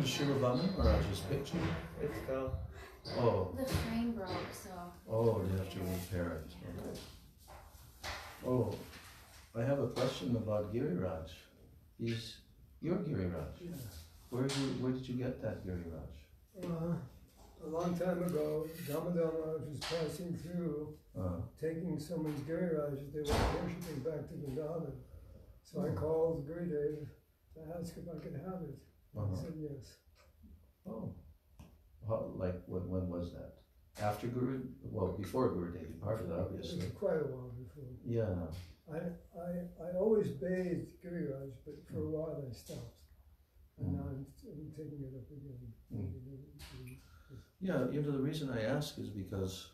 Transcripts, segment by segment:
Srila Maharaj's picture? It's fell. Oh. The frame broke, so. Oh, they have to repair it. Okay. Oh, I have a question about Giriraj. He's your Giriraj. Yeah. Where did you get that Giriraj? A long time ago, Damodar was passing through, taking someone's Giriraj. They were worshipping back to Vrindavan. So I called Gurudev to ask if I could have it. He said yes. Oh, like when was that? After before Gurudev departed, obviously. It was quite a while before. Yeah. I always bathed Giriraj, but for a while I stopped. And now I'm taking it up again. Yeah, the reason I ask is because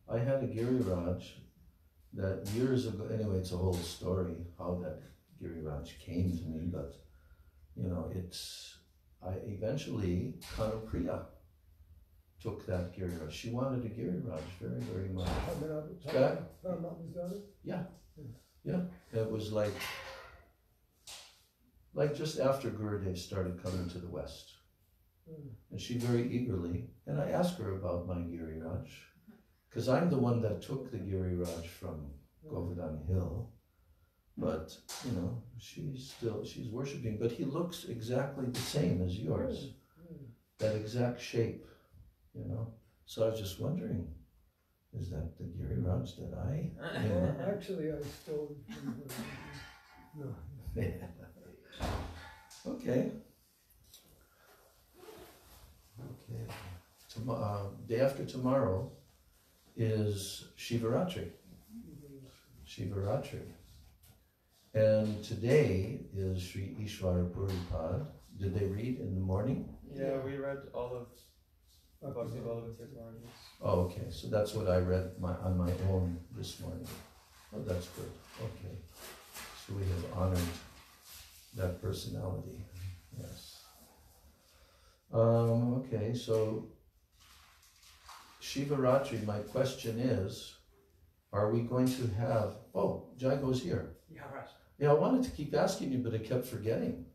I had a Giriraj that years ago, anyway, it's a whole story how that Giriraj came to me, but I eventually, Kanupriya took that Giriraj. She wanted a Giriraj very, very much. Padmanabha's daughter? Yeah. It was like just after Gurudev started coming to the West. And she very eagerly, and I asked her about my Giriraj, because I'm the one that took the Giriraj from Govardhan Hill. But, she's worshipping, but he looks exactly the same as yours. That exact shape, So I was just wondering, is that the Giriraj that I... Well, actually, I stole it from her. No. Okay. Day after tomorrow is Shivaratri. And today is Sri Ishvara Puripad. Did they read in the morning? Yeah, we read all of Bhakti Bhagavatam. Oh, okay. So that's what I read on my own this morning. Oh, that's good. Okay. So we have honored that personality. Yes. Okay, so Shivaratri, my question is, are we going to have... Oh, Jaigo's here. Yeah, right. Yeah, I wanted to keep asking you, but I kept forgetting.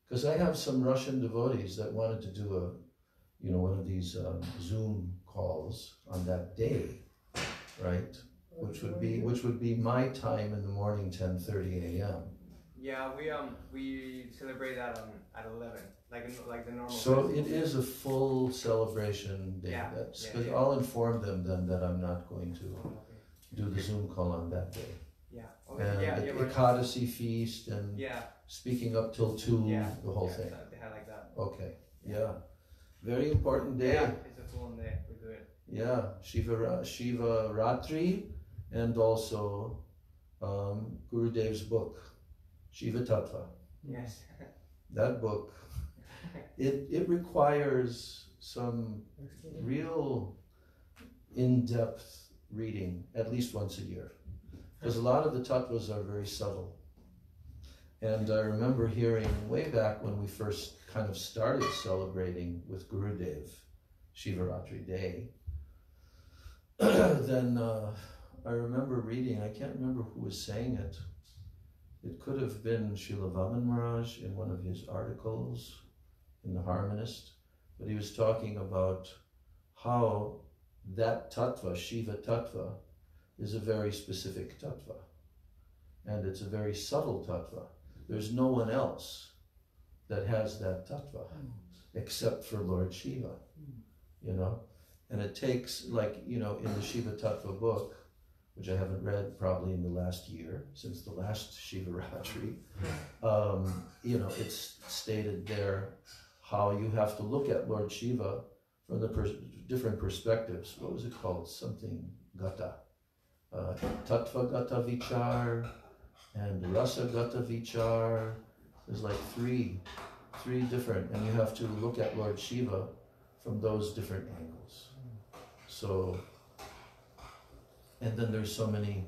Because I have some Russian devotees that wanted to do one of these Zoom calls on that day, right? Which would be my time in the morning, 10:30 a.m. Yeah, we celebrate that at 11, like the normal. So it is a full celebration day. Yeah. Because I'll inform them then that I'm not going to do the Zoom call on that day. Yeah. And the Ekadasi feast and speaking up till 2, the whole thing. They have like that. Okay. Yeah. Very important day. Yeah, it's a full day. We do it. Yeah. Shiva Ratri, and also Gurudev's book, Shiva Tattva. Yes. That book, it requires some real in-depth reading at least once a year. Because a lot of the tattvas are very subtle. And I remember hearing way back when we first kind of started celebrating with Gurudev, Shivaratri Day, then I remember reading, I can't remember who was saying it. It could have been Srila Vaman Maharaj in one of his articles in the Harmonist, but he was talking about how that tattva, Shiva tattva, is a very specific tattva. And it's a very subtle tattva. There's no one else that has that tattva except for Lord Shiva, And it takes, in the Shiva Tattva book, which I haven't read probably in the last year, since the last Shivaratri, it's stated there how you have to look at Lord Shiva from the different perspectives. What was it called? Something gata. Tattva gata vichar and rasa gata vichar. There's like three different, and you have to look at Lord Shiva from those different angles. So, and then there's so many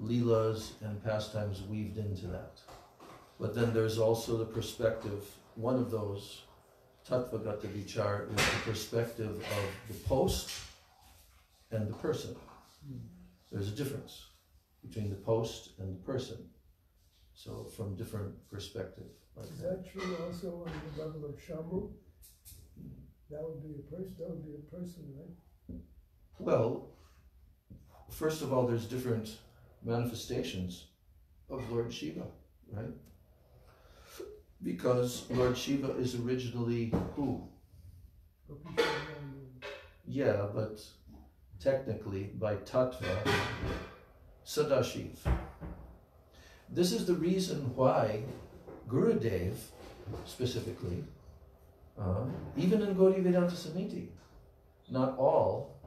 leelas and pastimes weaved into that. But then there's also the perspective, one of those, Tattvagata Vichar, is the perspective of the post and the person. There's a difference between the post and the person. So from different perspective. Like is that true also on the level of Shambhu? That would be a person, right? Well, first of all, there's different manifestations of Lord Shiva, right? Because Lord Shiva is originally who? Yeah, but technically by Tattva, Sadashiv. This is the reason why Gurudev, specifically, even in Gaudiya Vedanta Samiti, not all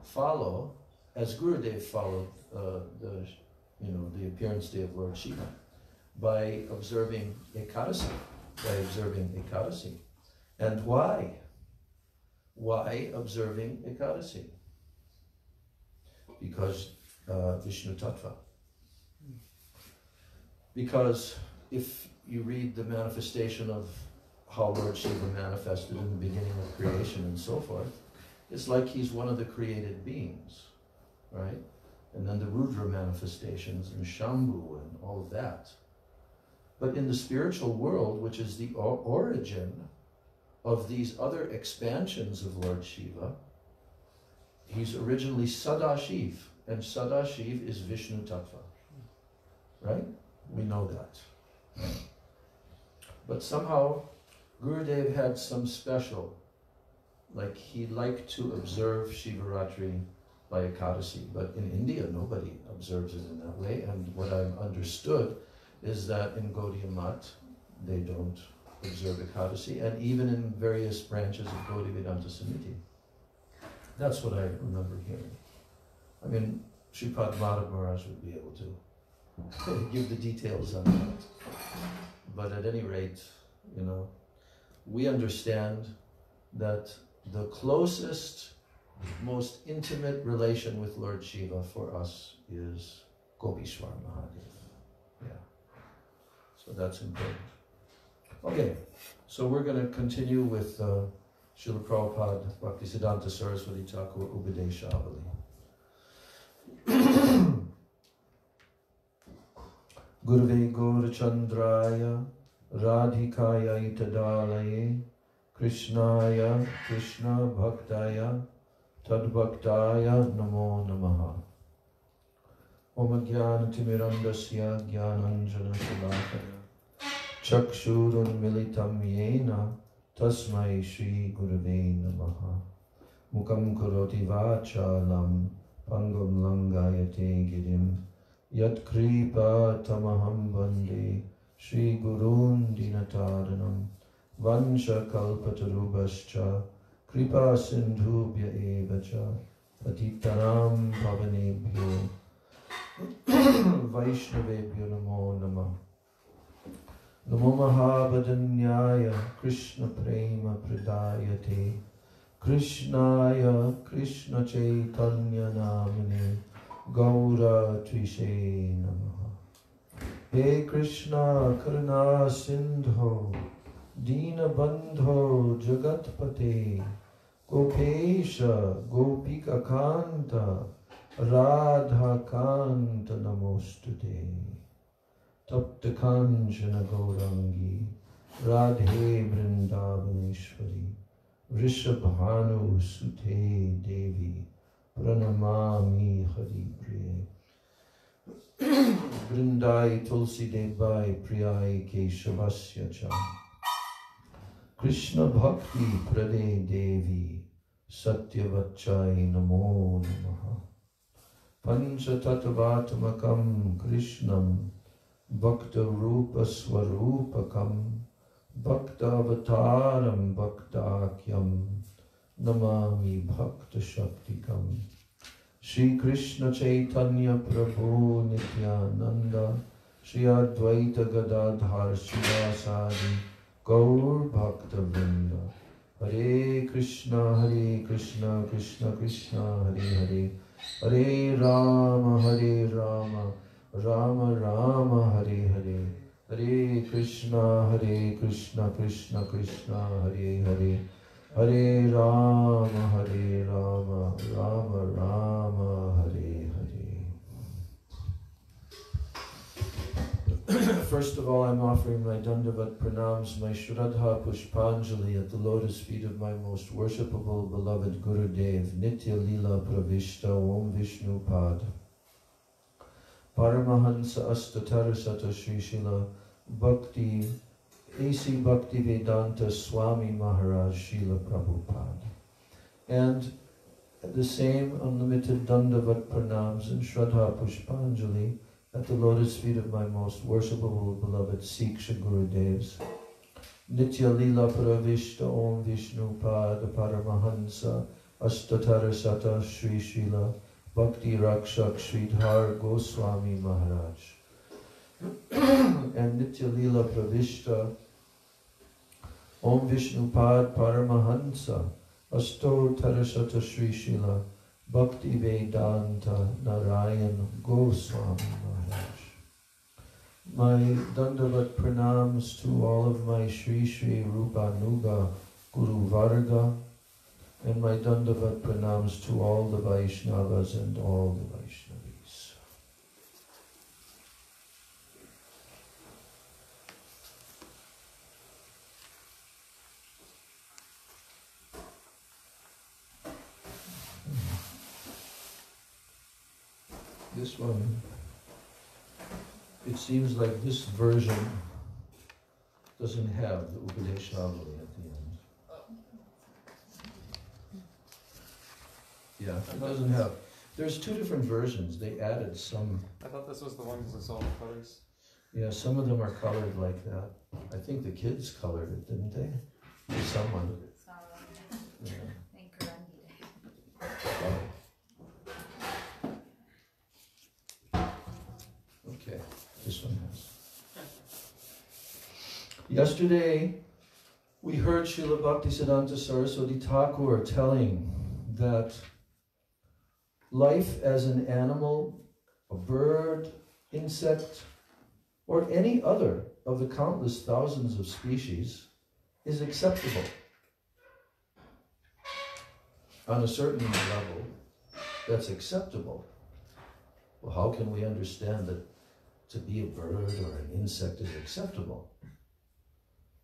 follow as Gurudev followed the appearance day of Lord Shiva by observing Ekadasi, And why? Why observing Ekadasi? Because Vishnu Tattva. Because if you read the manifestation of how Lord Shiva manifested in the beginning of creation and so forth, it's like he's one of the created beings, right? And then the Rudra manifestations and Shambhu and all of that. But in the spiritual world, which is the origin of these other expansions of Lord Shiva, he's originally Sadashiv, and Sadashiv is Vishnu Tattva, right? We know that. But somehow, Gurudev had some special, like he liked to observe Shivaratri by Ekadasi, but in India nobody observes it in that way, and what I've understood is that in Gaudiya Mat, they don't observe Ekadasi, and even in various branches of Gaudiya Vedanta Samiti. That's what I remember hearing. I mean, Sri Padmanabha Maharaj would be able to give the details on that. But at any rate, we understand that the closest, most intimate relation with Lord Shiva for us is Gopishwar Mahadev. Yeah. So that's important. Okay, so we're going to continue with Srila Prabhupada Bhaktisiddhanta Saraswati Thakur Upadeshavali. Gurve Gaurachandraya Radhikaya Itadalaye Krishnaya Krishna Bhaktaya Tadbhaktaya Namo Namaha. Om Jnana Timirandasya Jnananjana Shalakaya Chakshurun Militam Yena Tasmai Shri Gurave Namaha. Mukam Karoti Vachalam Pangam Langayate Girim Yat Kripa Tamaham Bande Shri Gurun Dinataranam Vansha Kalpatarubhascha Kripa Sindhubhya Evacha Patitanam Pavanebhyo Vaishnavebhyo Namo Namah. Namo Mahabhadanyaya Krishna Prema Pradayate Krishnaya Krishna Chaitanya Namane Gaura Trishe Namaha. He Krishna Karuna Sindho Dina Bandho Jagatpate Gopesha Gopika Kanta Radha Kanta Namostute Tapta Kanchana Gaurangi Radhe Vrindavaneshwari Vrishabhanu Sute Devi Pranamami Hari Priye Vrindai Tulsi Debai Priyai Keshavasya Cha Krishna Bhakti Prade Devi Satyavachai Namo Namaha. Panchatattvaatmakam Krishnam Bhakta Rupa Swarupakam Bhakta Avataram Bhaktakyam Namami Bhakta Shaktikam Shri Krishna Chaitanya Prabhu Nityananda, Shri Advaita Gadadhar Shivasadi, Gaur Bhakta Vrinda. Hare Krishna, Krishna Krishna, Hare Hare, Hare Rama, Rama Rama, Hare Hare, Hare Krishna, Krishna Krishna, Hare Hare, Hare Rama, Rama Rama, Hare Hare. First of all, I'm offering my Dandavat Pranams, my Shraddha Pushpanjali at the lotus feet of my most worshipable beloved Gurudev, Nitya Lila Pravishta Om Vishnu Pad, Paramahansa Astatarasata Sri Srila Bhakti, A.C. Bhakti Vedanta Swami Maharaj Srila Prabhupada. And the same unlimited Dandavat Pranams and Shraddha Pushpanjali at the lotus feet of my most worshipable beloved Siksha Gurudevs, Nitya Lila Pravishta Om Vishnu Pada Paramahansa Astatarasata Sri Srila Bhakti Rakshak Sridhar Goswami Maharaj, and Nitya Lila Pravishta Om Vishnu Pad Paramahansa Astatarasata Sri Srila Bhakti Vedanta Narayan Goswami Maharaj. My Dandavat Pranams to all of my Sri Sri Rupanuga Guru Varga, and my Dandavat Pranams to all the Vaishnavas and all the Vaishnavis. This one, it seems like this version doesn't have the Upadeshavali at the end. Yeah, it doesn't have. There's two different versions. They added some. I thought this was the one because I saw the colors. Yeah, some of them are colored like that. I think the kids colored it, didn't they? Or someone. Yeah. Okay, this one has. Yesterday, we heard Srila Bhaktisiddhanta Saraswati Thakur telling that life as an animal, a bird, insect, or any other of the countless thousands of species is acceptable. On a certain level, that's acceptable. Well, how can we understand that to be a bird or an insect is acceptable?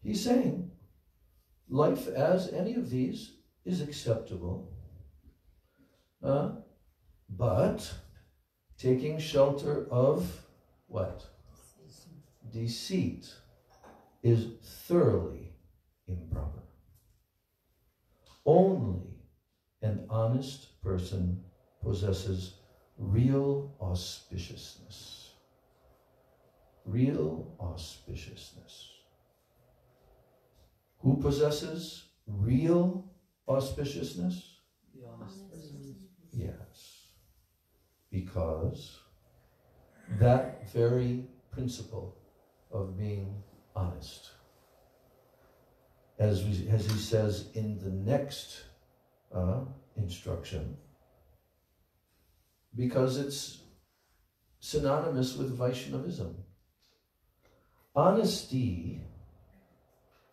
He's saying life as any of these is acceptable, but taking shelter of what? Deceit is thoroughly improper. Only an honest person possesses real auspiciousness. Real auspiciousness. Who possesses real auspiciousness? The honest person. Yes. Because that very principle of being honest, as he says in the next instruction, because it's synonymous with Vaishnavism. Honesty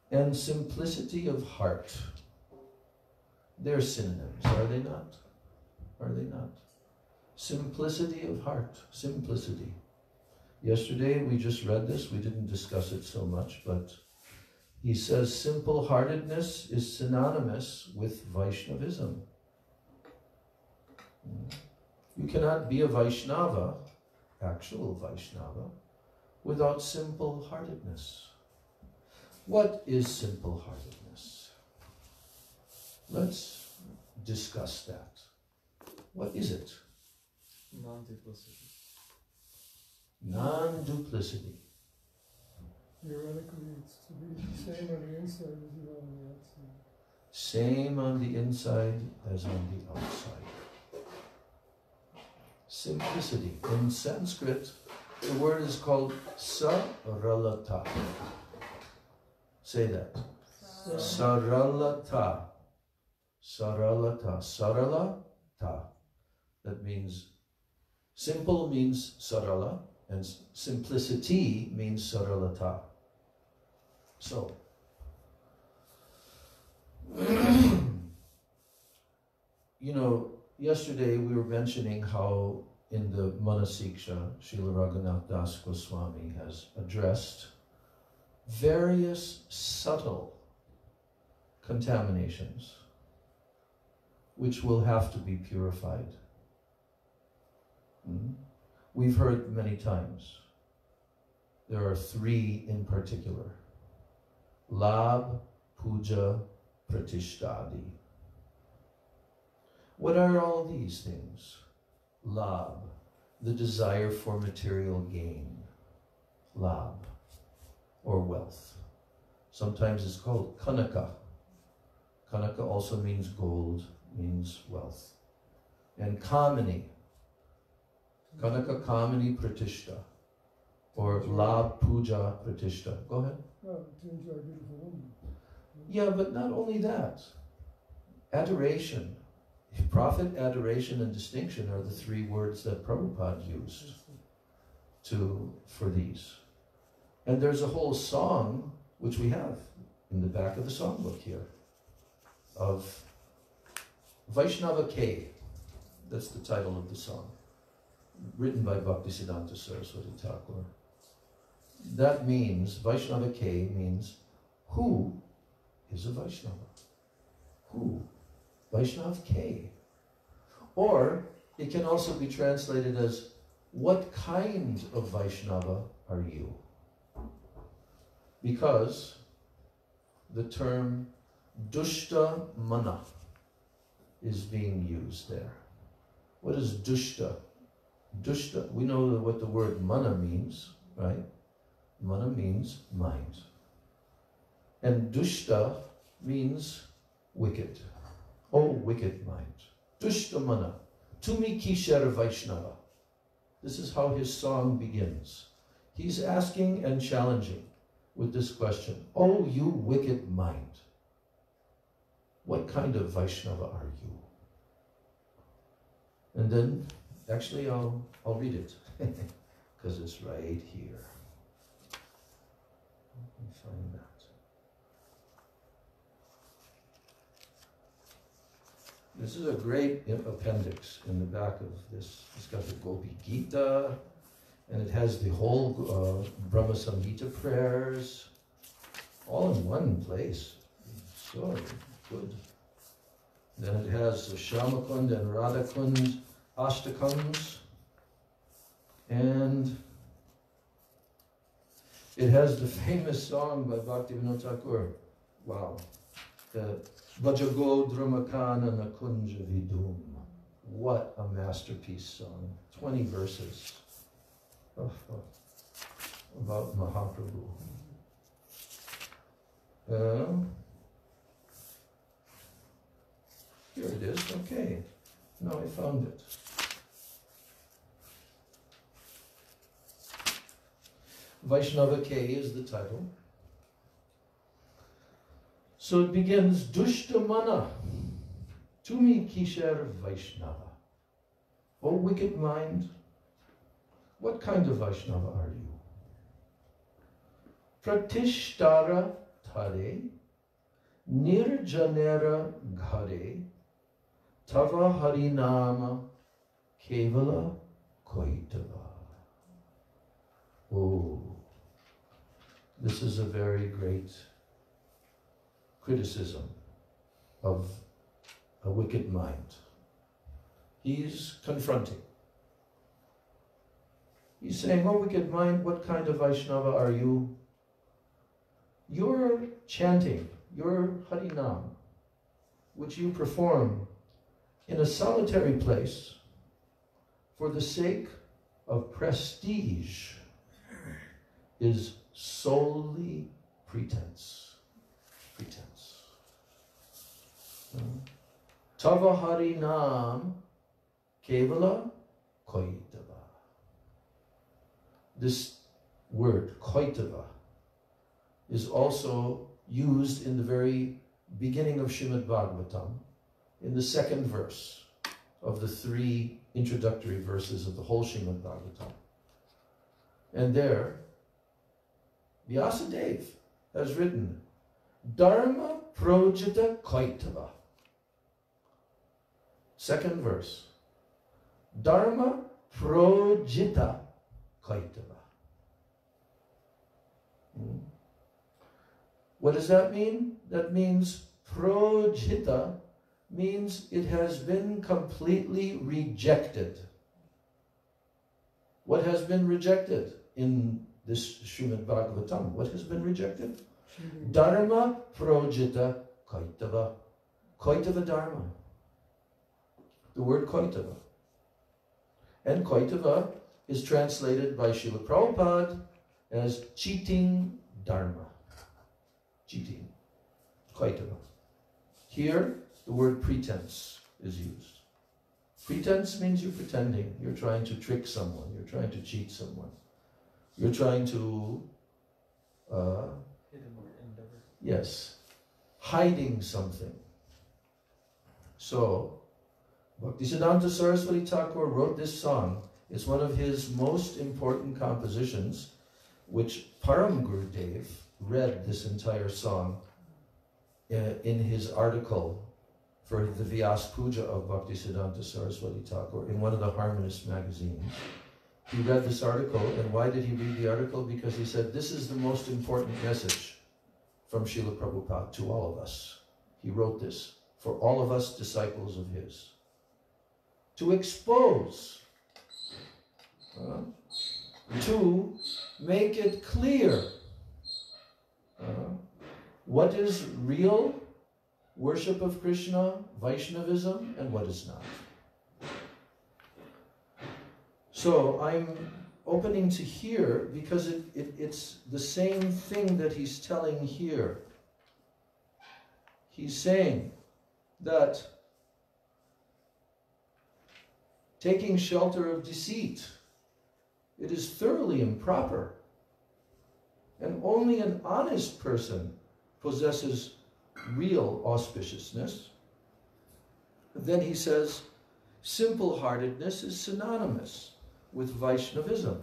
and simplicity of heart, they're synonyms, are they not? Are they not? Simplicity of heart, simplicity. Yesterday we just read this, we didn't discuss it so much, but he says simple-heartedness is synonymous with Vaishnavism. You cannot be a Vaishnava, actual Vaishnava, without simple-heartedness. What is simple-heartedness? Let's discuss that. What is it? Non-duplicity. Non-duplicity. Theoretically, it's to be the same on the inside as you are on the outside. Same on the inside as on the outside. simplicity. In Sanskrit, the word is called saralata. Say that. Saralata. Saralata. Saralata. That means simple means sarala, and simplicity means saralata. So, you know, yesterday we were mentioning how in the Manasiksha, Srila Raghunath Das Goswami has addressed various subtle contaminations which will have to be purified. We've heard many times. There are three in particular. Labh, Puja, Pratishtadi. What are all these things? Labh, the desire for material gain. Labh, or wealth. Sometimes it's called Kanaka. Kanaka also means gold, means wealth. And Kamini. Kanaka Kamini Pratishta. Or Labh Puja Pratishta. Go ahead. To enjoy beautiful women. Yeah, but not only that. Adoration. Profit, adoration, and distinction are the three words that Prabhupada used for these. And there's a whole song, which we have in the back of the songbook here, of Vaishnava K. That's the title of the song, written by Bhaktisiddhanta Saraswati Thakur. That means, Vaishnava K means, who is a Vaishnava? Who? Vaishnav K. Or, it can also be translated as, what kind of Vaishnava are you? Because the term dushta mana is being used there. What is dushta? Dushta, we know what the word mana means, right? Mana means mind. And dushta means wicked. Oh, wicked mind. Dushta mana. Tumi kishar Vaishnava. This is how his song begins. He's asking and challenging with this question. Oh, you wicked mind. What kind of Vaishnava are you? And then, actually, I'll read it, because it's right here. Let me find that. This is a great appendix in the back of this. It's got the Gopi Gita, and it has the whole Brahma Samhita prayers, all in one place. So good. Then it has the Shamakund and Radhakund Ashtakams, and it has the famous song by Bhaktivinoda Thakur. Wow. The Vajago Dramakana Nakunja Vidum. What a masterpiece song. 20 verses about Mahaprabhu. Here it is. Okay. Now I found it. Vaishnava K is the title. So it begins, Dushta Mana, Tumi Kishar Vaishnava. O wicked mind, what kind of Vaishnava are you? Pratishtara Thare, Nirjanera Ghare, Tava Harinama Kevala Koitava. Oh, this is a very great criticism of a wicked mind. He's confronting. He's saying, oh, wicked mind, what kind of Vaishnava are you? Your chanting, your Harinam, which you perform in a solitary place for the sake of prestige, is solely pretense. Pretense. Tava Harinam Kevala Kaitava. This word, Kaitava, is also used in the very beginning of Srimad Bhagavatam, in the second verse of the 3 introductory verses of the whole Srimad Bhagavatam. And there, Vyasadeva has written, Dharma Projita Kaitava. Second verse, Dharma Projita Kaitava. What does that mean? That means Projita means it has been completely rejected. What has been rejected in this Srimad Bhagavatam? What has been rejected? Dharma Projita Kaitava. Kaitava Dharma. The word Kaitava. And Kaitava is translated by Srila Prabhupada as cheating Dharma. Cheating. Kaitava. Here, the word pretense is used. Pretense means you're pretending. You're trying to trick someone. You're trying to cheat someone. You're trying to... yes. Hiding something. So, Bhaktisiddhanta Saraswati Thakur wrote this song. It's one of his most important compositions, which Param Gurudev read this entire song in his article for the Vyas Puja of Bhaktisiddhanta Saraswati Thakur in one of the Harmonist magazines. He read this article, and why did he read the article? Because he said, this is the most important message from Srila Prabhupada to all of us. He wrote this for all of us disciples of his. To expose, to make it clear what is real worship of Krishna, Vaishnavism, and what is not. So I'm opening to here because it's the same thing that he's telling here. He's saying that taking shelter of deceit, it is thoroughly improper. And only an honest person possesses real auspiciousness. Then he says, simple-heartedness is synonymous with Vaishnavism.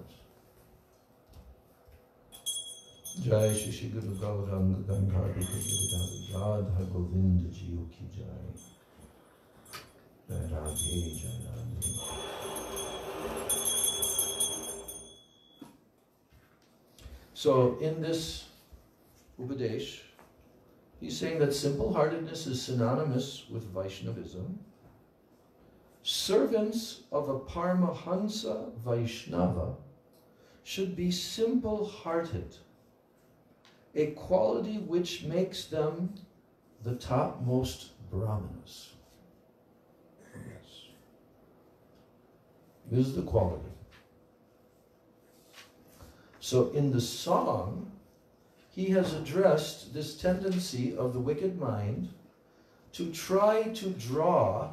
Jai Shri Guru Gauranga Gandhari Radha Govinda Jiyo Ki Jai. Jai Radhe, Jai Radhe. So in this Upadesh, he's saying that simple-heartedness is synonymous with Vaishnavism. Servants of a Paramahansa Vaishnava should be simple-hearted, a quality which makes them the topmost Brahmanas. Yes. This is the quality. So in the song, he has addressed this tendency of the wicked mind to try to draw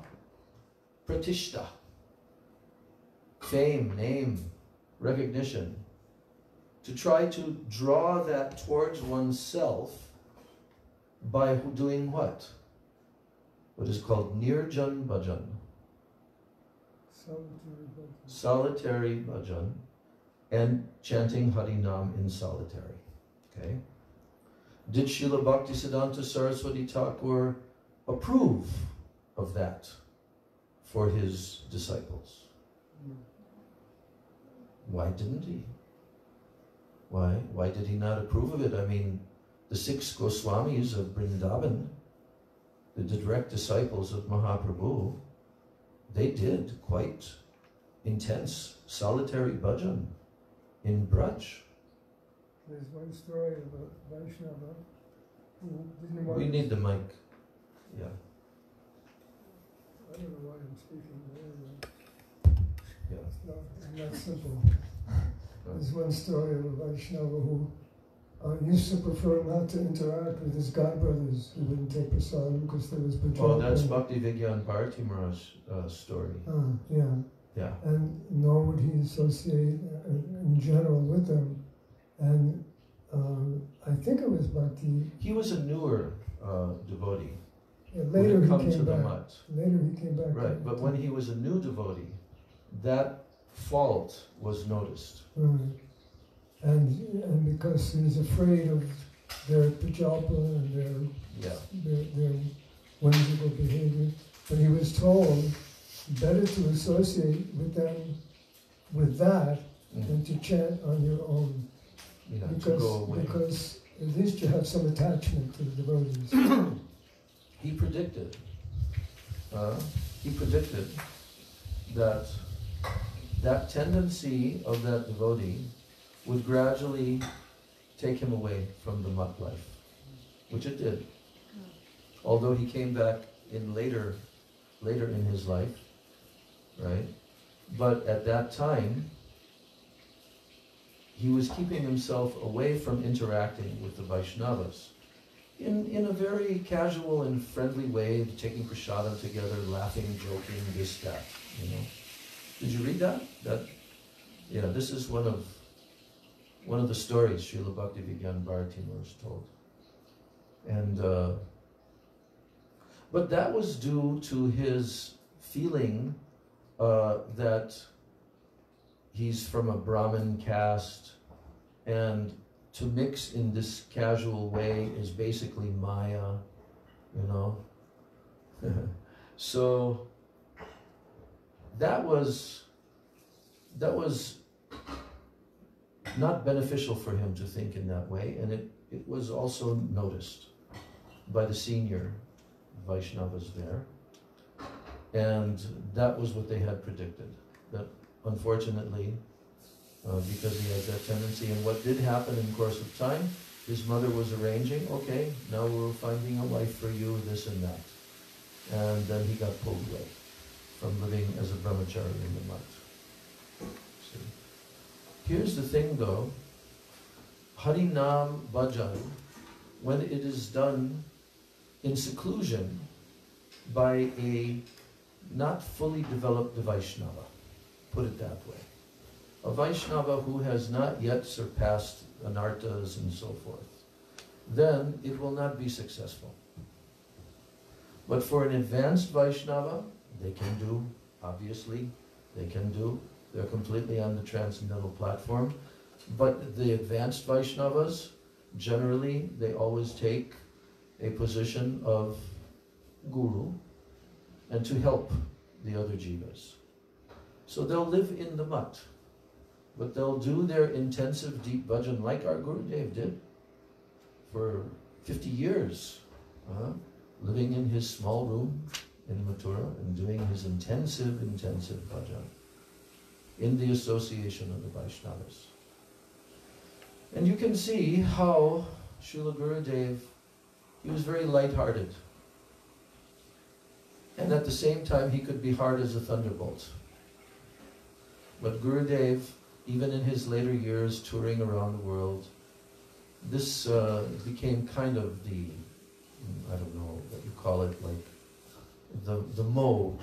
pratishta, fame, name, recognition, to try to draw that towards oneself by doing what? What is called nirjan bhajan. Solitary bhajan, and chanting Harinam in solitary. Okay? Did Srila Bhaktisiddhanta Saraswati Thakur approve of that for his disciples? Why didn't he? Why did he not approve of it? I mean, the 6 Goswamis of Vrindavan, the direct disciples of Mahaprabhu, they did quite intense solitary bhajan in Braj. There's one story about Vaishnava who didn't want... We need the mic. Yeah. I don't know why I'm speaking there. Yeah. It's not simple. There's one story of a Vaishnava who used to prefer not to interact with his godbrothers who didn't take prasadam because there was betrayal. Oh, that's Bhakti Vigyan Bharati Maharaj's story. Yeah. Yeah. And nor would he associate in general with them. And I think it was Bhakti. He was a newer devotee. Yeah, later he come came to the back. mutt. Later he came back. Right, but when he was a new devotee, that fault was noticed. Right. And because he was afraid of their pajalpa and their whimsical behavior, but he was told better to associate with them with that than to chant on your own. Yeah, to go away. Because at least you have some attachment to the devotees. He predicted that that tendency of that devotee would gradually take him away from the mutt life, which it did. Although he came back in later in his life, right? But at that time, he was keeping himself away from interacting with the Vaishnavas in a very casual and friendly way, taking prasadam together, laughing, joking, this, that, you know. Did you read that? Yeah, this is one of the stories Srila Bhaktivedanta Bharati was told. And but that was due to his feeling that he's from a Brahmin caste, and to mix in this casual way is basically Maya, you know. So that was not beneficial for him to think in that way, and it was also noticed by the senior Vaishnavas there, and that was what they had predicted, that unfortunately, because he has that tendency, and what did happen in the course of time, his mother was arranging, okay, now we're finding a wife for you, this and that, and then he got pulled away from living as a brahmachari in the mutt. See? Here's the thing though, Harinam Bhajan, when it is done in seclusion by a not fully developed Vaishnava, put it that way. A Vaishnava who has not yet surpassed anartas and so forth, then it will not be successful. But for an advanced Vaishnava, they can do, obviously, they're completely on the transcendental platform. But the advanced Vaishnavas, generally, they always take a position of guru and to help the other jivas. So they'll live in the mutt, but they'll do their intensive deep bhajan like our Gurudev did for 50 years, living in his small room in Mathura and doing his intensive bhajan in the association of the Vaishnavas. And you can see how Srila Gurudev, he was very light-hearted. And at the same time, he could be hard as a thunderbolt. But Gurudev, even in his later years touring around the world, this became kind of the, I don't know what you call it, like the mode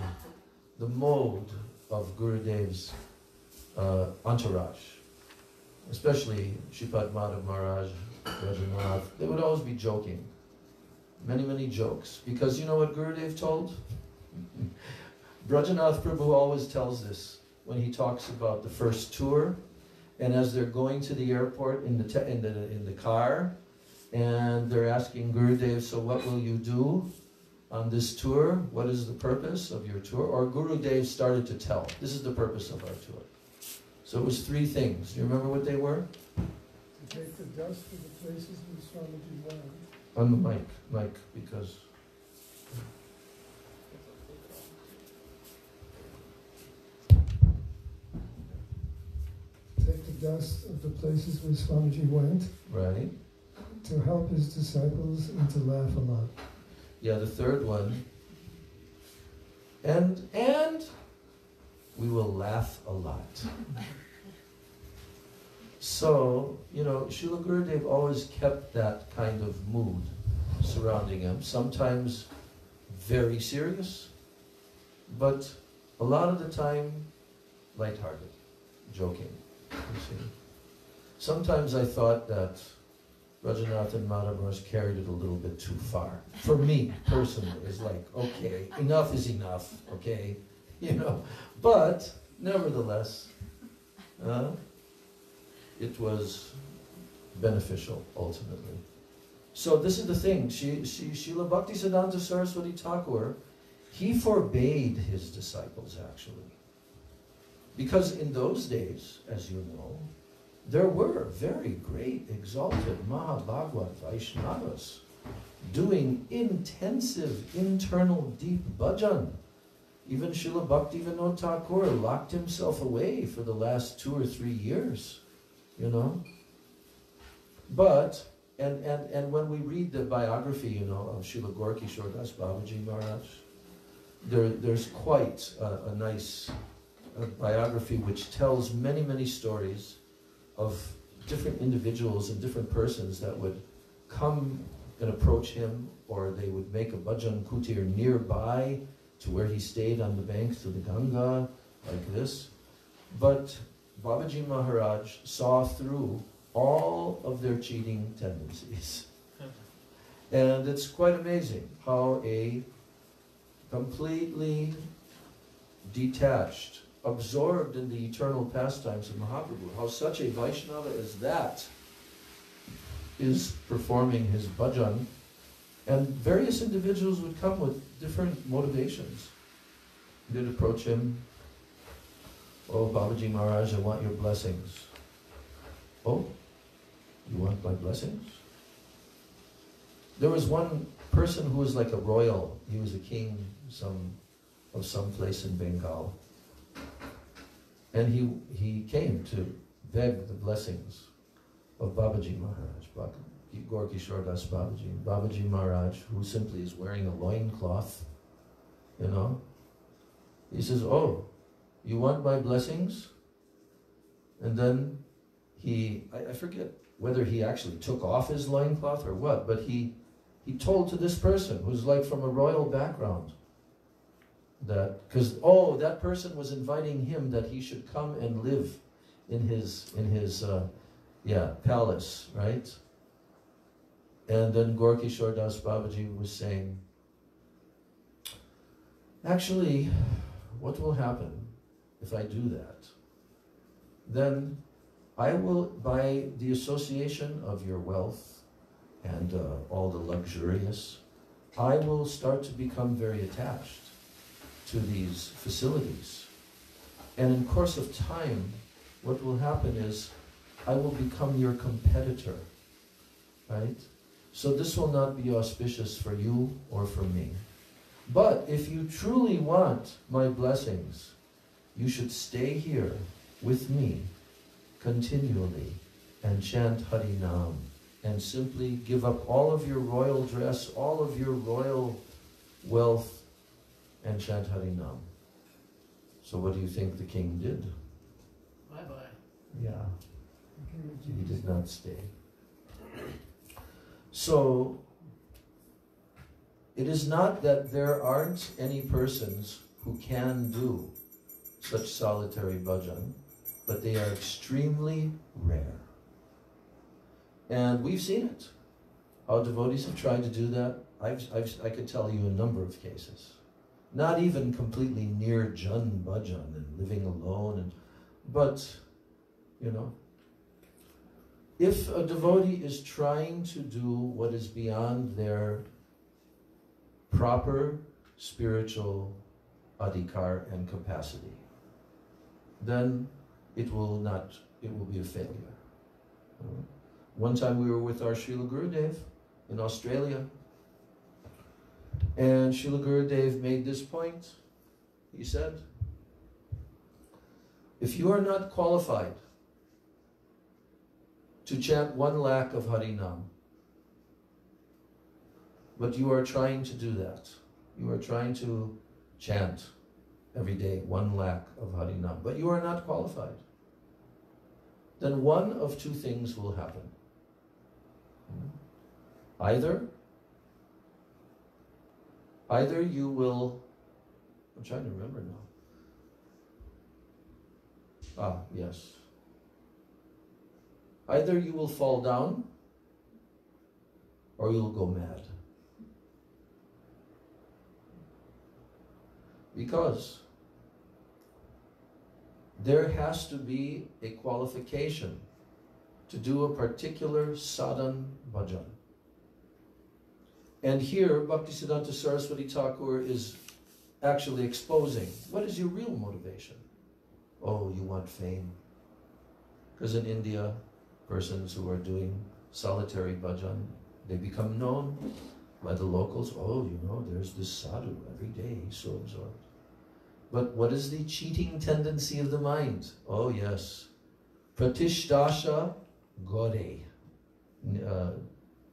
of Gurudev's entourage. Especially Padmanabha Maharaj, Rajanath, they would always be joking. Many jokes. Because you know what Gurudev told? Brajanath Prabhu always tells this when he talks about the first tour, and as they're going to the airport in the car, and they're asking Gurudev, so what will you do on this tour? What is the purpose of your tour? Or Gurudev started to tell, this is the purpose of our tour. So it was 3 things. Do you remember what they were? To take the dust to the places where Swamiji went. On the mic, because... Take the dust of the places where Swamiji went. Right. To help his disciples and to laugh a lot. Yeah, the 3rd one. And we will laugh a lot. So, you know, Srila Gurudev always kept that kind of mood surrounding him. Sometimes very serious, but a lot of the time lighthearted, joking, you see. Sometimes I thought that Rajanathan Maharaj carried it a little bit too far. For me, personally, it's like, okay, enough is enough, okay? You know, but nevertheless, it was beneficial, ultimately. So this is the thing, Srila Bhaktisiddhanta Saraswati Thakur, he forbade his disciples, actually. Because in those days, as you know, there were very great, exalted Mahabhagavad Vaishnavas doing intensive, internal, deep bhajan. Even Srila Bhaktivinoda Thakur locked himself away for the last 2 or 3 years, you know. But, and when we read the biography, you know, of Srila Gaurkishore Das Babaji Maharaj, there's quite a nice biography which tells many, many stories of different individuals and different persons that would come and approach him, or they would make a bhajan kutir nearby to where he stayed on the banks of the Ganga, like this. But Babaji Maharaj saw through all of their cheating tendencies. And it's quite amazing how a completely detached, absorbed in the eternal pastimes of Mahaprabhu, how such a Vaishnava as that is performing his bhajan, and various individuals would come with different motivations. They'd approach him, "Oh, Babaji Maharaj, I want your blessings." "Oh, you want my blessings?" There was one person who was like a royal. He was a king of some place in Bengal. And he came to beg the blessings of Babaji Maharaj, Gaurkishore Das Babaji. Babaji Maharaj, who simply is wearing a loincloth, you know. He says, "Oh, you want my blessings?" And then I forget whether he actually took off his loincloth or what, but he told to this person who's like from a royal background, that, because, that person was inviting him that he should come and live in his palace, right? And then Gaurkishore Das Babaji was saying, "Actually, what will happen if I do that? Then I will, by the association of your wealth and all the luxurious, I will start to become very attached to these facilities. And in course of time, what will happen is I will become your competitor, right? So this will not be auspicious for you or for me. But if you truly want my blessings, you should stay here with me continually and chant Hari Nam and simply give up all of your royal dress, all of your royal wealth, and chant Hari Nam." So what do you think the king did? Bye-bye. Yeah, he did not stay. So, it is not that there aren't any persons who can do such solitary bhajan, but they are extremely rare. And we've seen it. How devotees have tried to do that. I could tell you a number of cases. Not even completely near Jan bhajan and living alone, but, you know, if a devotee is trying to do what is beyond their proper spiritual adhikar and capacity, then it will be a failure. One time we were with our Srila Gurudev in Australia, and Srila Gurudev made this point. He said, "If you are not qualified to chant 1 lakh of Harinam, but you are trying to do that, you are trying to chant every day 1 lakh of Harinam, but you are not qualified, then one of two things will happen. Either you will," I'm trying to remember now. Ah, yes. Either you will fall down or you'll go mad. Because there has to be a qualification to do a particular sadhan bhajan. And here, Bhaktisiddhanta Saraswati Thakur is actually exposing, what is your real motivation? Oh, you want fame. Because in India, persons who are doing solitary bhajan, they become known by the locals. Oh, you know, there's this sadhu every day, he's so absorbed. But what is the cheating tendency of the mind? Oh, yes. Pratishdasha gore.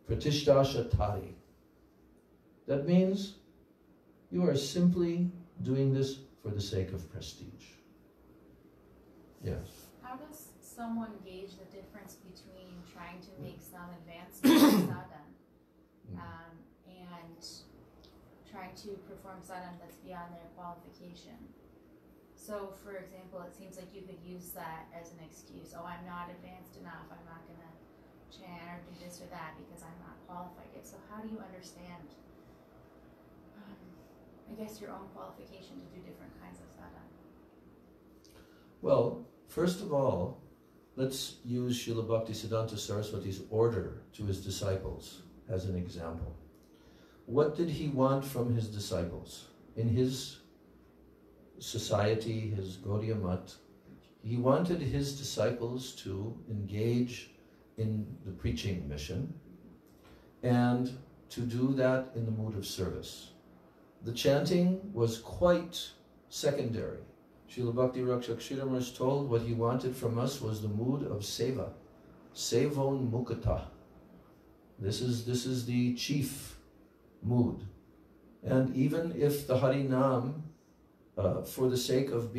Pratishdasha tare. That means you are simply doing this for the sake of prestige. Yes. How does someone gauge the difference between trying to make some advancement in sadhana and trying to perform sadhana that's beyond their qualification? So, for example, it seems like you could use that as an excuse. Oh, I'm not advanced enough. I'm not going to chant or do this or that because I'm not qualified yet. So how do you understand, I guess, your own qualification to do different kinds of sadhana? Well, first of all, let's use Srila Bhaktisiddhanta Saraswati's order to his disciples as an example. What did he want from his disciples? In his society, his Gaudiya Mat, he wanted his disciples to engage in the preaching mission and to do that in the mood of service. The chanting was quite secondary. Srila Bhakti Rakshak Sridhar Maharaj told what he wanted from us was the mood of seva. Sevon mukata. This is the chief mood. And even if the Harinam, for the sake of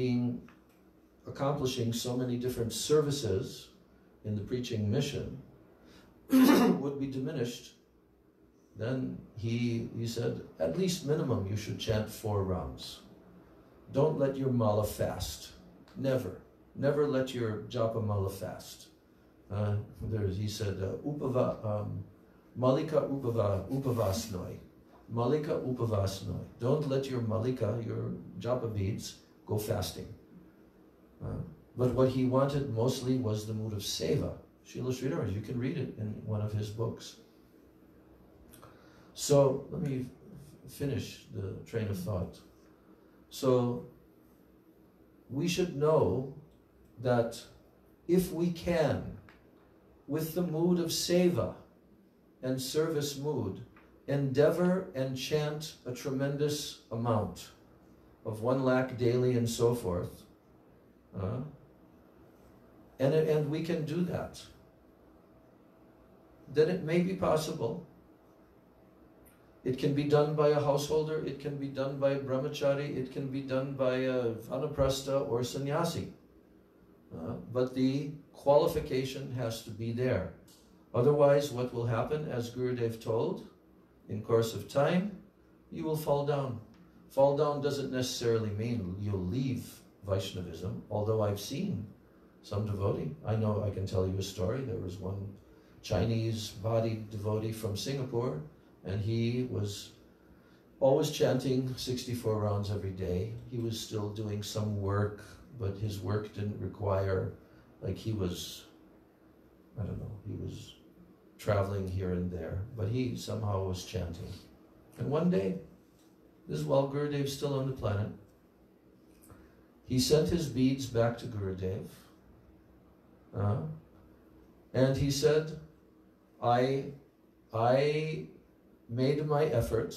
accomplishing so many different services in the preaching mission, would be diminished, then he said, at least minimum you should chant 4 rounds. Don't let your mala fast. Never let your japa mala fast. He said, malika upavasnoi. Malika upavasnoi. Don't let your malika, your japa beads, go fasting. But what he wanted mostly was the mood of seva. Srila Sridhar, you can read it in one of his books. So let me finish the train of thought. So we should know that if we can, with the mood of seva and service mood, endeavor and chant a tremendous amount of 1 lakh daily and so forth, and we can do that, then it may be possible. It can be done by a householder, it can be done by a brahmachari, it can be done by a vanaprastha or sannyasi. But the qualification has to be there. Otherwise, what will happen, as Gurudev told, in course of time, you will fall down. Fall down doesn't necessarily mean you'll leave Vaishnavism, although I've seen some devotee. I know, I can tell you a story. There was one Chinese-bodied devotee from Singapore, and he was always chanting 64 rounds every day. He was still doing some work, but his work didn't require, like he was, I don't know, he was traveling here and there, but he somehow was chanting. And one day, this is while Gurudev's still on the planet, he sent his beads back to Gurudev, and he said, I made my effort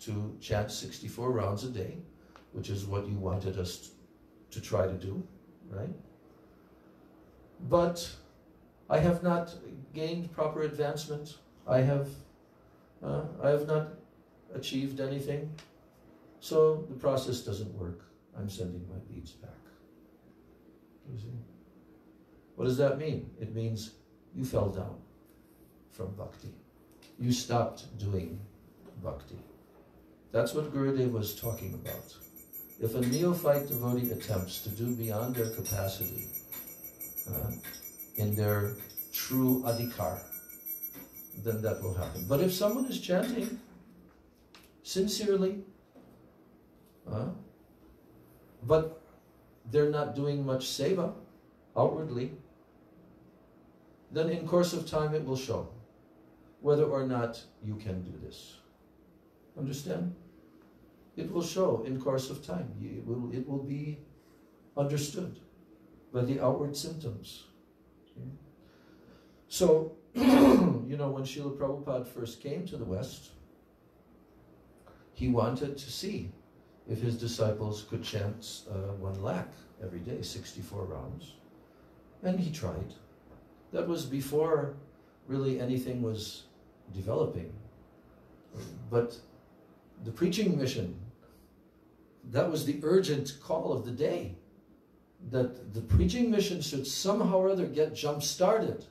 to chant 64 rounds a day, which is what you wanted us to try to do, right? But I have not gained proper advancement. I have not achieved anything. So the process doesn't work. I'm sending my beads back. You see? What does that mean? It means you fell down from bhakti. You stopped doing bhakti. That's what Gurudev was talking about. if a neophyte devotee attempts to do beyond their capacity in their true adhikar, then that will happen. But if someone is chanting sincerely, but they're not doing much seva outwardly, then in course of time it will show whether or not you can do this. Understand? It will show in course of time. It will be understood by the outward symptoms. Okay? So, you know, when Srila Prabhupada first came to the West, he wanted to see if his disciples could chant 1 lakh every day, 64 rounds. And he tried. That was before really anything was developing. But the preaching mission, that was the urgent call of the day, that the preaching mission should somehow or other get jump-started,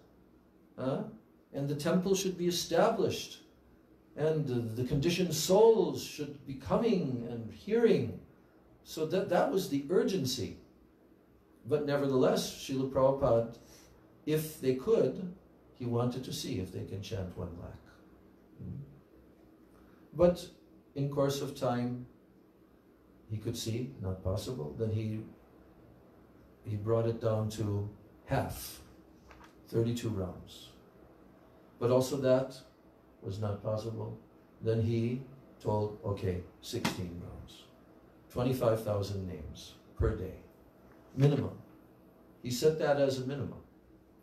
and the temple should be established, and the conditioned souls should be coming and hearing. So that was the urgency. But nevertheless, Srila Prabhupada, if they could, he wanted to see if they can chant 1 lakh. But in course of time, he could see, not possible. Then he brought it down to half, 32 rounds. But also that was not possible. Then he told, okay, 16 rounds, 25,000 names per day, minimum. He set that as a minimum,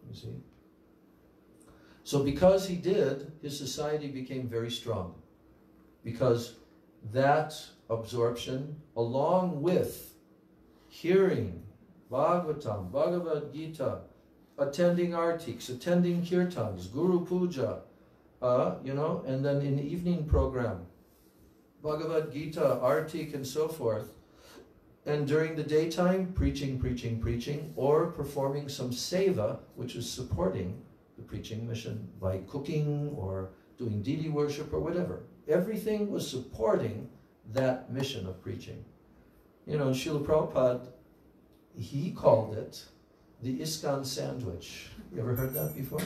you see. So because he did, his society became very strong. Because that absorption, along with hearing Bhagavatam, Bhagavad Gita, attending artiks, attending kirtans, Guru Puja, you know, and then in the evening program, Bhagavad Gita, artik, and so forth. And during the daytime, preaching, or performing some seva, which is supporting the preaching mission by cooking or doing deity worship or whatever. Everything was supporting that mission of preaching. You know, Srila Prabhupada, he called it the ISKCON sandwich. You ever heard that before?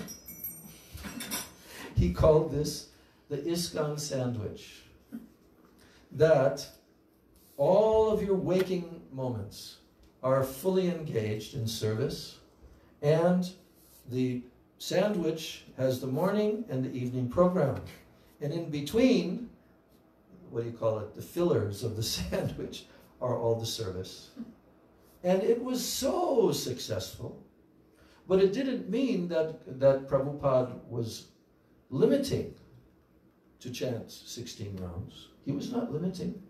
He called this the ISKCON sandwich. That all of your waking moments are fully engaged in service, and the sandwich has the morning and the evening program. And in between, what do you call it, the fillers of the sandwich are all the service. And it was so successful, but it didn't mean that Prabhupada was limiting to chant 16 rounds. He was not limiting.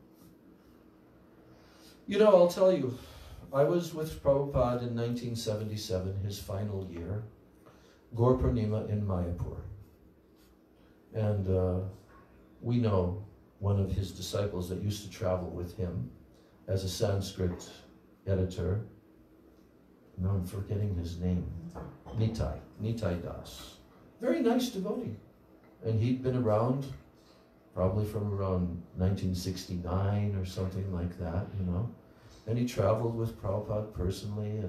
You know, I'll tell you, I was with Prabhupada in 1977, his final year, Gaur Purnima in Mayapur. And we know one of his disciples that used to travel with him as a Sanskrit editor. Now I'm forgetting his name. Nitai Das. Very nice devotee. And he'd been around probably from around 1969 or something like that, you know. And he traveled with Prabhupada personally.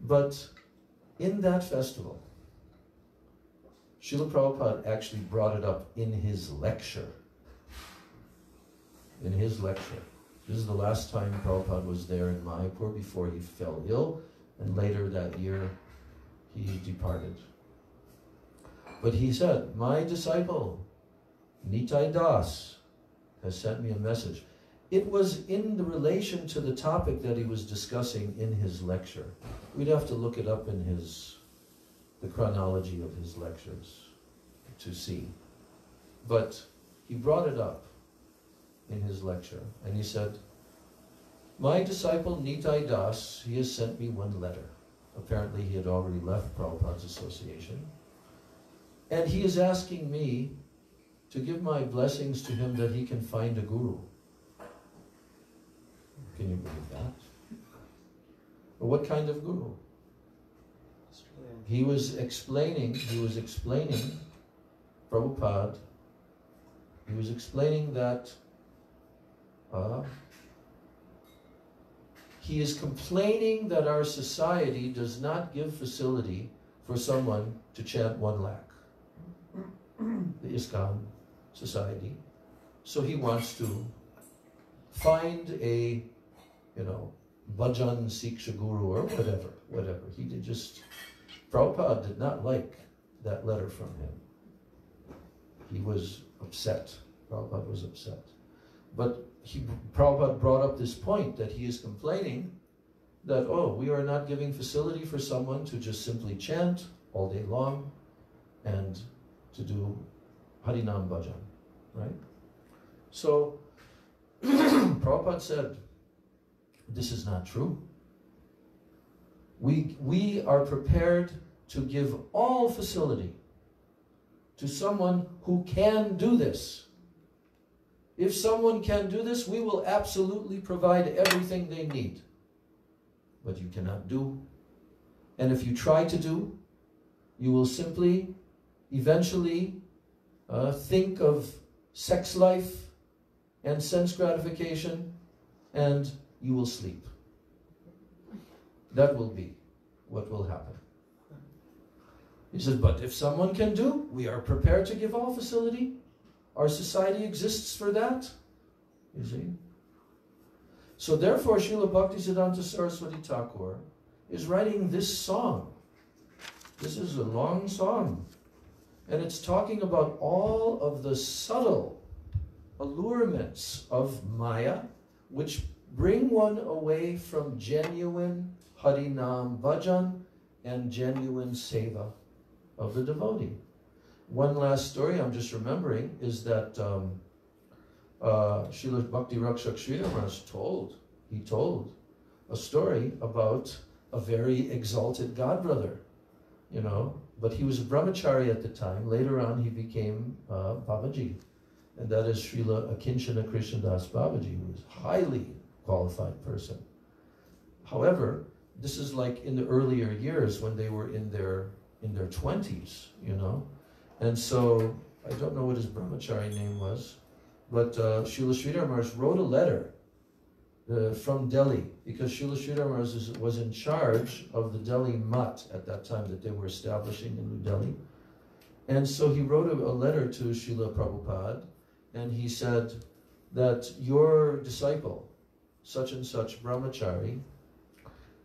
But in that festival, Srila Prabhupada actually brought it up in his lecture. In his lecture. This is the last time Prabhupada was there in Mayapur before he fell ill, and later that year he departed. But he said, my disciple, Nitai Das, has sent me a message. It was in the relation to the topic that he was discussing in his lecture. We'd have to look it up in the chronology of his lectures to see. But he brought it up in his lecture, and he said, my disciple Nitai Das, he has sent me one letter. Apparently he had already left Prabhupada's association. And he is asking me to give my blessings to him that he can find a guru. Can you believe that? But what kind of guru? He was explaining Prabhupada, he was explaining that He is complaining that our society does not give facility for someone to chant 1 lakh. The ISKCON society. So he wants to find a, bhajan Siksha Guru or whatever. He did just, Prabhupada did not like that letter from him. He was upset. Prabhupada was upset. But Prabhupada brought up this point that he is complaining that, we are not giving facility for someone to just simply chant all day long and to do Harinam Bhajan, right? So, Prabhupada said, this is not true. We are prepared to give all facility to someone who can do this. If someone can do this, we will absolutely provide everything they need. But you cannot do. And if you try to do, you will simply, eventually, think of sex life and sense gratification, and you will sleep. That will be what will happen. He says, but if someone can do, we are prepared to give all facility. Our society exists for that. You see? So therefore, Srila Bhaktisiddhanta Saraswati Thakur is writing this song. This is a long song. And it's talking about all of the subtle allurements of Maya, which bring one away from genuine Harinam Bhajan and genuine Seva of the devotee. One last story I'm just remembering is that Srila Bhakti Rakshak Sridhar Maharaj told a story about a very exalted godbrother, but he was a brahmachari at the time. Later on he became Babaji, and that is Srila Akinchana Krishnadas Babaji, who was a highly qualified person. However, this is like in the earlier years when they were in their 20s, And so, I don't know what his brahmachari name was, but Srila Sridhar Maharaj wrote a letter from Delhi, because Srila Sridhar Maharaj was in charge of the Delhi Mutt at that time that they were establishing in New Delhi. And so he wrote a letter to Srila Prabhupada, and he said that your disciple, such and such brahmachari,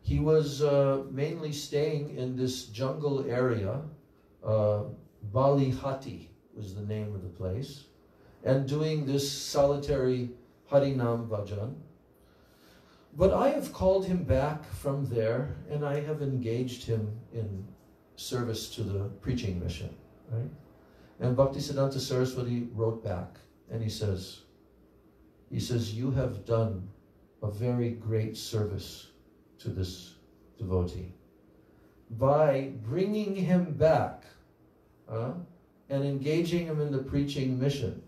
he was mainly staying in this jungle area, Balihati was the name of the place, and doing this solitary Harinam Bhajan. But I have called him back from there, and I have engaged him in service to the preaching mission, right? And Bhaktisiddhanta Saraswati wrote back, and he says, you have done a very great service to this devotee by bringing him back and engaging him in the preaching mission.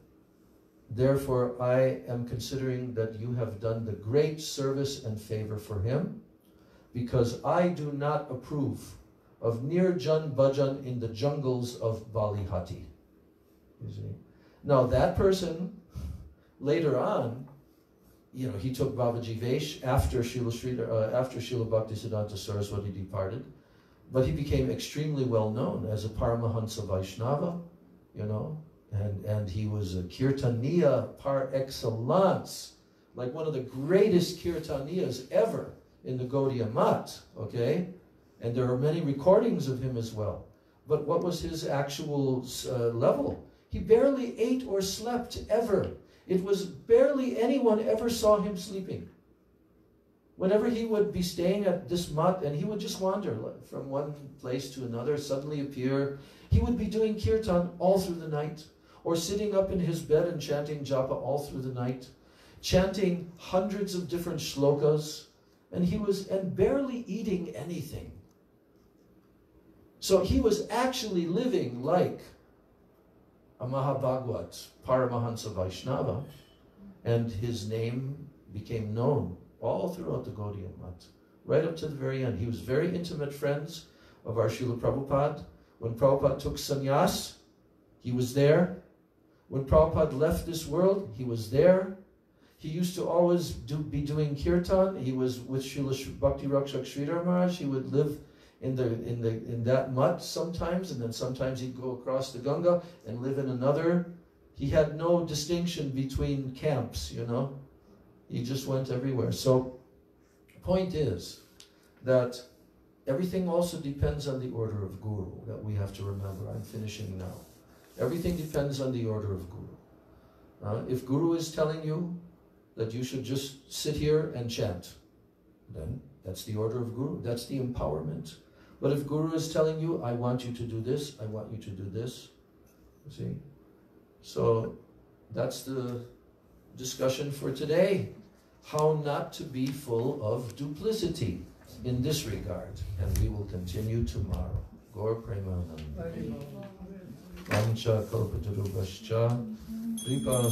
Therefore, I am considering that you have done the great service and favor for him, because I do not approve of Nirjan Bhajan in the jungles of Balihati. You see? Now that person, later on, he took Babaji Vesh after Srila Bhaktisiddhanta Saraswati departed, but he became extremely well known as a Paramahansa Vaishnava, and he was a Kirtaniya par excellence, like one of the greatest Kirtaniyas ever in the Gaudiya Math, okay? And there are many recordings of him as well. But what was his actual level? He barely ate or slept ever. It was barely anyone ever saw him sleeping. Whenever he would be staying at this mat, and he would just wander from one place to another, suddenly appear, he would be doing kirtan all through the night, or sitting up in his bed and chanting japa all through the night, chanting hundreds of different shlokas, and barely eating anything. So he was actually living like a Mahabhagwat, Paramahansa Vaishnava, and his name became known all throughout the Gaudiya Math, right up to the very end. He was very intimate friends of our Srila Prabhupada. When Prabhupada took sannyas, he was there. When Prabhupada left this world, he was there. He used to always be doing kirtan. He was with Srila Bhakti Rakshak Sridhar Maharaj. He would live in that mutt sometimes, and then sometimes he'd go across the Ganga and live in another. He had no distinction between camps, you know. He just went everywhere. So, the point is that everything also depends on the order of Guru, that we have to remember. I'm finishing now. Everything depends on the order of Guru. If Guru is telling you that you should just sit here and chant, then that's the order of Guru. That's the empowerment. But if Guru is telling you, I want you to do this, I want you to do this, you see? So that's the discussion for today. How not to be full of duplicity in this regard. And we will continue tomorrow. Gaur Premanand. Vancha Kalpatarubhascha Kripa